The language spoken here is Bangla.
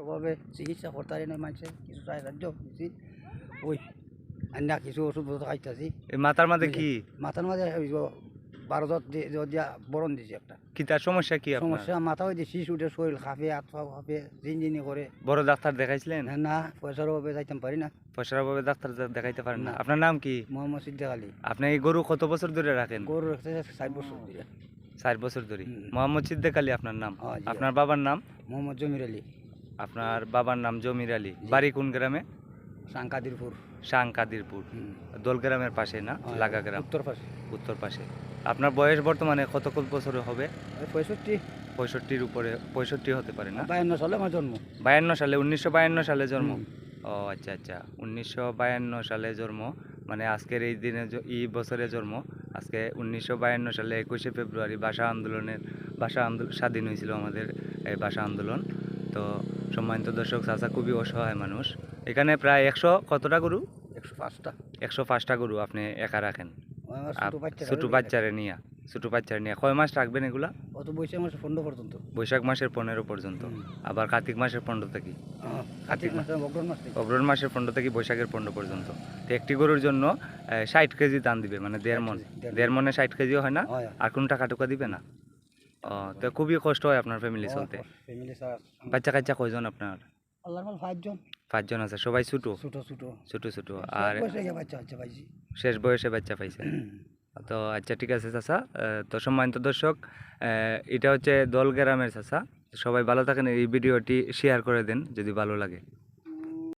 ভাবে চিকিৎসা করতে না মানুষের কিছু সাহায্য দিছি ওই আন্না কিছু ওষুধ পত্র খাইতেছি। এই মাথার মাঝে কি মাথার মাঝে বারো দিয়া বরণ দিছি একটা কি তার সমস্যা কি আপনার? সমস্যা। মাথা ওই যে শীষ উঠে শরীর খাপে হাত পা খাপে ঝিনঝিনি করে। বড় ডাক্তার দেখাইছিলেন? না পয়সার অভাবে যাইতাম পারি না। পয়সার অভাবে ডাক্তার দেখাইতে পারেন না? না। আপনার নাম কি? মোহাম্মদ সিদ্দিক আলী। আপনি এই গরু কত বছর ধরে রাখেন? গরু রাখতে 4 বছর ধরে। 4 বছর ধরে। হুম। মোহাম্মদ সিদ্দিক আলী আপনার নাম? হ্যাঁ, জি। আপনার বাবার নাম? মোহাম্মদ জমির আলী। আপনার বাবার নাম জমির আলী। জি। বাড়ি কোন গ্রামে? সাংকাদিরপুর। কাদিরপুর। দোল গ্রামের পাশে না? হ্যাঁ, লাগা গ্রাম। উত্তর পাশে। উত্তর পাশে। আপনার বয়স বর্তমানে কত বছর হবে? 65। 65-র উপরে, 65 হতে পারে না? 52 সালে আমার জন্ম। 52 সালে, 1952 সালে জন্ম। হুম। ও আচ্ছা আচ্ছা, 1952 সালে জন্ম, মানে আজকের এই দিনে এই বছরে জন্ম। আজকে 1952 সালে 21শে ফেব্রুয়ারি ভাষা আন্দোলন স্বাধীন হয়েছিল আমাদের এই ভাষা আন্দোলন। তো সম্মানিত দর্শক, চাচা খুবই অসহায় মানুষ। এখানে প্রায় 100 কতটা গরু? 105টা। 105টা গরু আপনি একা রাখেন? আমার ছোট বাচ্চারে নিয়ে? কয় মাস রাখবেন এগুলা? অত বৈশাখ মাসে 15 পর্যন্ত। বৈশাখ মাসের 15 পর্যন্ত। আবার কার্তিক মাসের 15 থেকে? কার্তিক মাসে অগ্রহণ মাস থেকে। অগ্রহণ মাসের 15 থেকে বৈশাখের 15 পর্যন্ত। তো একটি গরুর জন্য 60 কেজি ধান দিবে, মানে 1.5 মণ। 1.5 মণে 60 কেজিও হয় না? হয়। আর কোন টাকা টুকা দিবে না? তো খুবই কষ্ট হয় আপনার ফ্যামিলি চলতে। Family sir. বাচ্চা কাচ্চা কয়জন আপনার? আল্লাহর মাল 5 জন। 5 জন আছে, সবাই ছোট? ছোট ছোট। ছোট। আর বয়সে বাচ্চা পাইছি। শেষ বয়সে বাচ্চা পাইছে? তো আচ্ছা, ঠিক আছে চাচা। তো সম্মানিত দর্শক, এটা হচ্ছে দোল গ্রামের চাচা। সবাই ভালো থাকেন, এই ভিডিওটি শেয়ার করে দেন যদি ভালো লাগে।